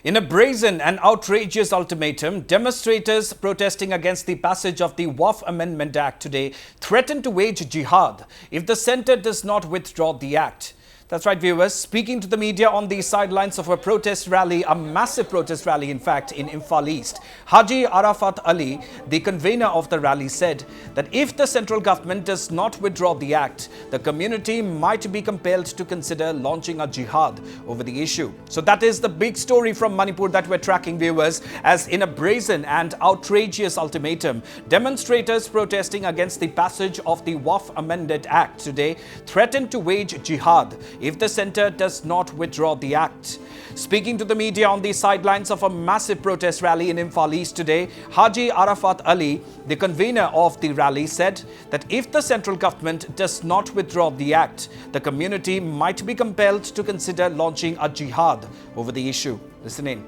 In a brazen and outrageous ultimatum, demonstrators protesting against the passage of the Waqf Amended Act today threaten to wage jihad if the centre does not withdraw the act. That's right, viewers. Speaking to the media on the sidelines of a protest rally, a massive protest rally, in fact, in Imphal East, Haji Arafat Ali, the convener of the rally, said that if the central government does not withdraw the act, the community might be compelled to consider launching a jihad over the issue. So that is the big story from Manipur that we're tracking, viewers, as in a brazen and outrageous ultimatum, demonstrators protesting against the passage of the Waqf Amended Act today threatened to wage jihad if the centre does not withdraw the act. Speaking to the media on the sidelines of a massive protest rally in Imphal East today, Haji Arafat Ali, the convener of the rally, said that if the central government does not withdraw the act, the community might be compelled to consider launching a jihad over the issue. Listen in.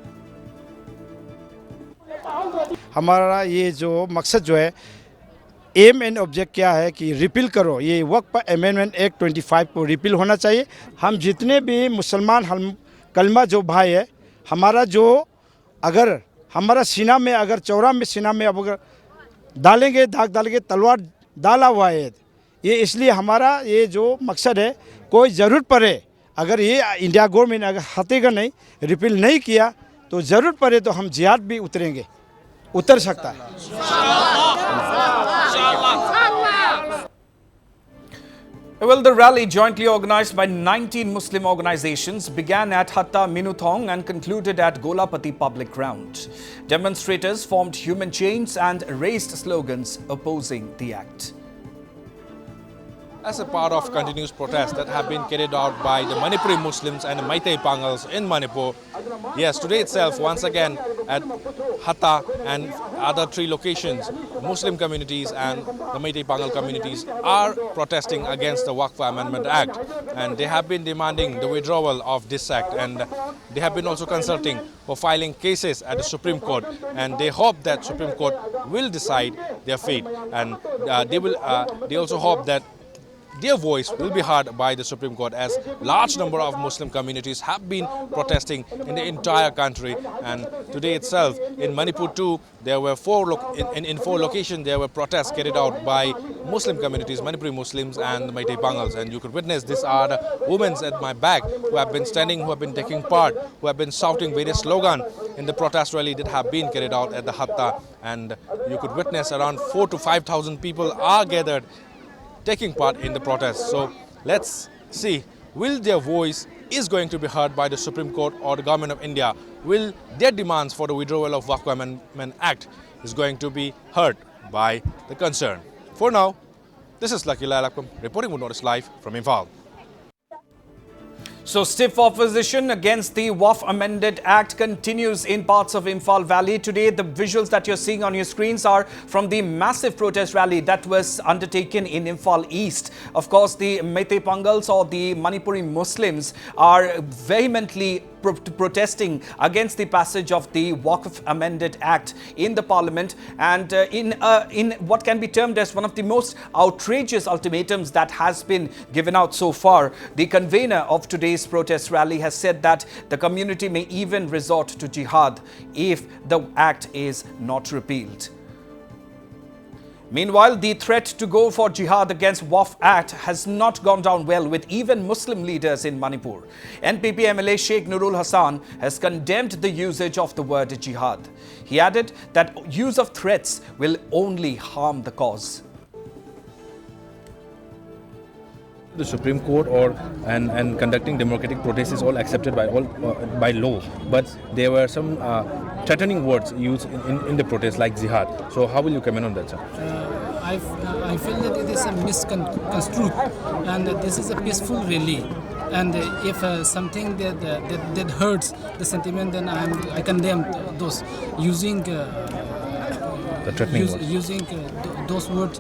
हमारा ये जो मकसद जो है M and object क्या है कि repeal करो, ये वक्फ अमेंडमेंट एक्ट 25 को रिपील होना चाहिए। हम जितने भी मुसलमान हम कलमा जो भाई है, हमारा जो अगर हमारा सीना में अगर चौरा में सीना में अब अगर डालेंगे दाग डालेंगे तलवार डाला हुआ है, ये इसलिए हमारा ये जो मकसद है कोई ज़रूरत पड़े अगर ये इंडिया गवर्नमेंट अगर हटेगा नहीं, रिपील नहीं किया तो ज़रूरत पड़े तो हम जिहाद भी उतरेंगे, उतर सकता है। Well, the rally, jointly organized by 19 Muslim organizations, began at Hatta Minuthong and concluded at Golapati Public Ground. Demonstrators formed human chains and raised slogans opposing the act. As a part of continuous protests that have been carried out by the Manipuri Muslims and the Meitei Pangals in Manipur, yes, today itself, once again at Hatta and other 3 locations, Muslim communities and the Meitei Pangal communities are protesting against the Waqf Amendment Act, and they have been demanding the withdrawal of this act, and they have been also consulting for filing cases at the Supreme Court, and they hope that Supreme Court will decide their fate, and they also hope that their voice will be heard by the Supreme Court, as large number of Muslim communities have been protesting in the entire country. And today itself in Manipur too, there were 4 locations there were protests carried out by Muslim communities, Manipuri Muslims and the Meitei Pangals. And you could witness, these are the women at my back who have been standing, who have been taking part, who have been shouting various slogans in the protest rally that have been carried out at the Hatta. And you could witness around 4,000 to 5,000 people are gathered taking part in the protest. So let's see, will their voice is going to be heard by the Supreme Court or the Government of India? Will their demands for the withdrawal of Waqf Amendment Act is going to be heard by the concern? For now, this is Lucky Lalakam reporting Wood Notice Live from Imphal. So stiff opposition against the Waqf Amended Act continues in parts of Imphal Valley. Today, the visuals that you're seeing on your screens are from the massive protest rally that was undertaken in Imphal East. Of course, the Meitei Pangals or the Manipuri Muslims are vehemently protesting against the passage of the Waqf Amended Act in the Parliament, and in what can be termed as one of the most outrageous ultimatums that has been given out so far. The convener of today's protest rally has said that the community may even resort to jihad if the act is not repealed. Meanwhile, the threat to go for jihad against Waqf Act has not gone down well with even Muslim leaders in Manipur. NPP MLA Sheikh Nurul Hassan has condemned the usage of the word jihad. He added that use of threats will only harm the cause. The Supreme Court and conducting democratic protests is all accepted by law, but there were some threatening words used in the protest, like jihad. So how will you comment on that, sir? I feel that it is a misconstrued, and this is a peaceful rally. And if something that hurts the sentiment, then I condemn those using those words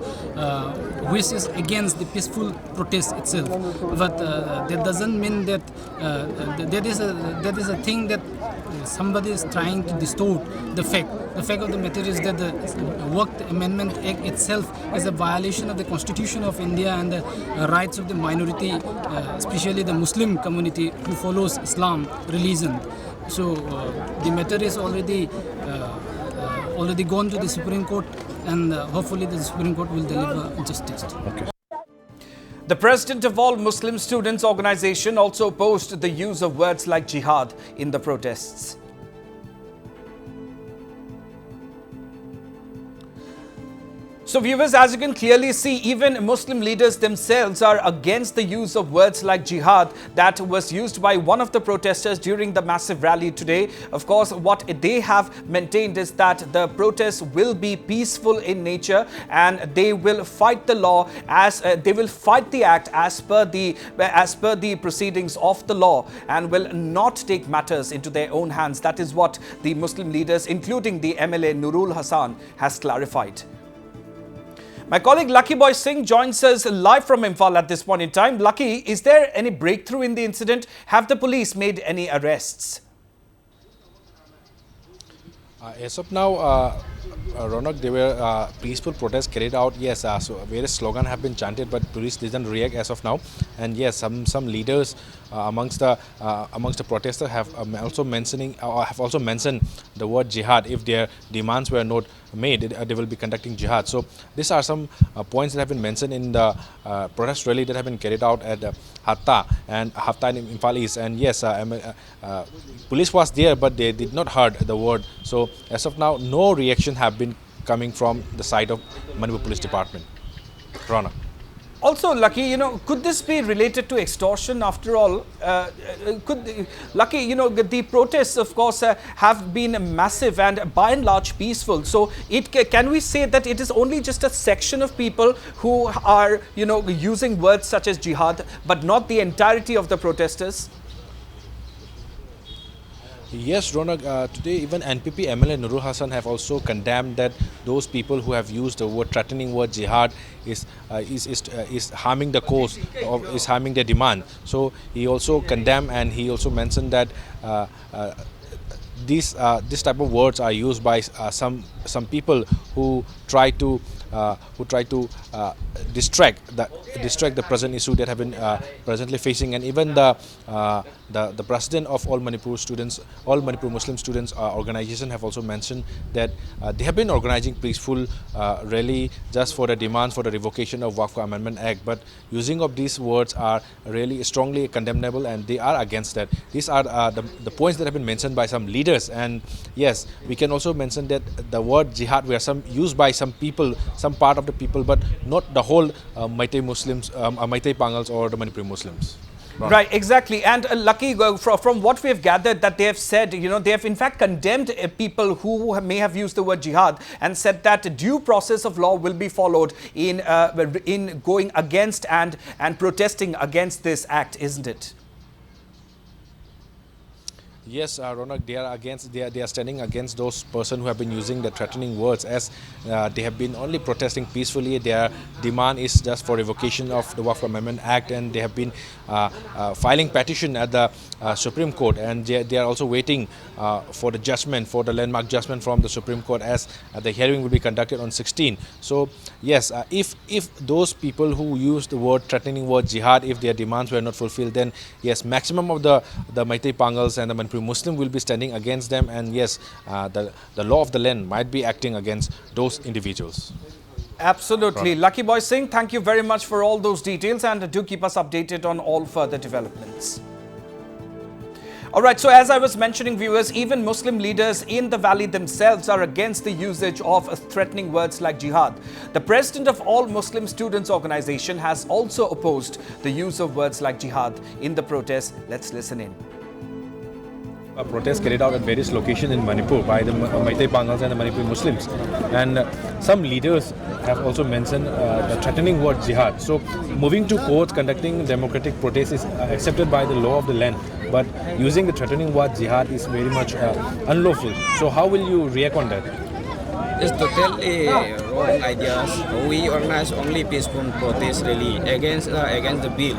which is against the peaceful protest itself. But that doesn't mean that that is a thing that somebody is trying to distort the fact. The fact of the matter is that the Waqf Amendment Act itself is a violation of the Constitution of India and the rights of the minority, especially the Muslim community who follows Islam religion. So the matter is already gone to the Supreme Court, and hopefully the Supreme Court will deliver justice. Okay. The president of All Muslim Students Organization also opposed the use of words like jihad in the protests. So viewers, as you can clearly see, even Muslim leaders themselves are against the use of words like jihad that was used by one of the protesters during the massive rally today. Of course, what they have maintained is that the protests will be peaceful in nature and they will fight the law as they will fight the act as per the proceedings of the law and will not take matters into their own hands. That is what the Muslim leaders, including the MLA Nurul Hassan, has clarified. My colleague Lucky Boy Singh joins us live from Imphal at this point in time. Lucky, is there any breakthrough in the incident? Have the police made any arrests? As of now, Ronak, there were peaceful protests carried out. Yes, so various slogans have been chanted, but police didn't react as of now. And yes, some leaders amongst the protesters have also mentioned the word jihad. If their demands were not made, they will be conducting jihad. So these are some points that have been mentioned in the protest rally that have been carried out at Hatta in Imphal East. And yes, police was there, but they did not heard the word. So as of now, no reaction have been coming from the side of Manipur Police Department. Rana. Also, Lucky, could this be related to extortion after all? Lucky, the protests, of course, have been massive and by and large peaceful. So, can we say that it is only just a section of people who are, using words such as jihad, but not the entirety of the protesters? Yes, Ronak, today even NPP MLA Nurul Hassan have also condemned that those people who have used the threatening word jihad is harming the cause, or is harming their demand. So he also condemned, and he also mentioned that this type of words are used by some people who try to distract the present issue that have been presently facing. And even the president of all Manipur Muslim students organization have also mentioned that they have been organizing peaceful rally just for the demands for the revocation of Waqf Amended Act, but using of these words are really strongly condemnable, and they are against that. These are the points that have been mentioned by some leaders. And yes, we can also mention that the word jihad were used by some people, some part of the people, but not the whole Maitai Muslims, Maitai Pangals or the Manipuri Muslims. Right, exactly. And Lucky, from what we have gathered, that they have said, they have in fact condemned people who may have used the word jihad and said that due process of law will be followed in going against and protesting against this act, isn't it? Yes, Ronak, they are standing against those persons who have been using the threatening words, as they have been only protesting peacefully. Their demand is just for revocation of the Waqf Amendment Act, and they have been filing petition at the Supreme Court, and they are also waiting for the judgment, for the landmark judgment from the Supreme Court, as the hearing will be conducted on 16. So yes, if those people who use the threatening word jihad, if their demands were not fulfilled, then yes, maximum of the Maitai Pangals and the Manipuri Muslim will be standing against them, and yes, the law of the land might be acting against those individuals. Absolutely. Lucky Boy Singh, thank you very much for all those details, and do keep us updated on all further developments. All right, so as I was mentioning, viewers, even Muslim leaders in the valley themselves are against the usage of threatening words like jihad. The president of All Muslim Students Organization has also opposed the use of words like jihad in the protest. Let's listen in. A protest carried out at various locations in Manipur by the Maitai Pangals and the Manipuri Muslims, and some leaders have also mentioned the threatening word jihad. So moving to courts, conducting democratic protests is accepted by the law of the land, but using the threatening word jihad is very much unlawful. So how will you react on that? It's totally wrong ideas. We organize only peaceful protest really against the bill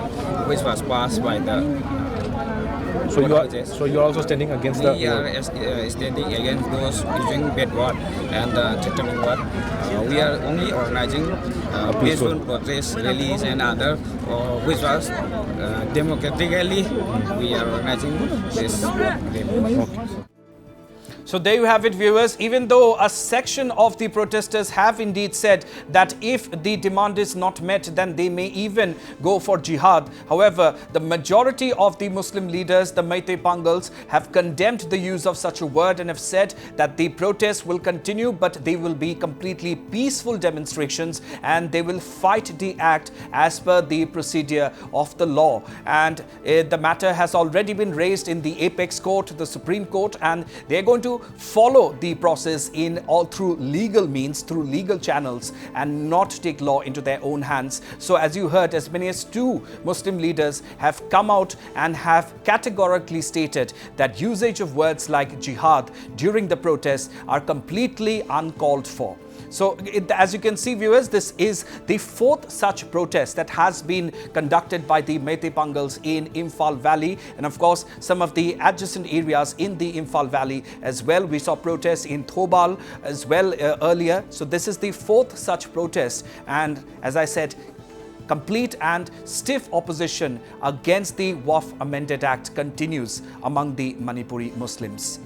which was passed by the. So you are also standing against the. We are standing against those using bad word and threatening word. We are only organizing peaceful protest rallies and other, which was democratically we are organizing this. Okay. So there you have it, viewers. Even though a section of the protesters have indeed said that if the demand is not met, then they may even go for jihad. However, the majority of the Muslim leaders, the Meitei Pangals, have condemned the use of such a word and have said that the protests will continue, but they will be completely peaceful demonstrations and they will fight the act as per the procedure of the law. And the matter has already been raised in the apex court, the Supreme Court, and they're going to follow the process in all through legal means, through legal channels, and not take law into their own hands. So as you heard, as many as 2 Muslim leaders have come out and have categorically stated that usage of words like jihad during the protests are completely uncalled for. So as you can see, viewers, this is the 4th such protest that has been conducted by the Meitei Pangals in Imphal Valley, and of course some of the adjacent areas in the Imphal Valley as well. We saw protests in Thobal as well earlier. So this is the 4th such protest, and as I said, complete and stiff opposition against the Waqf Amended Act continues among the Manipuri Muslims.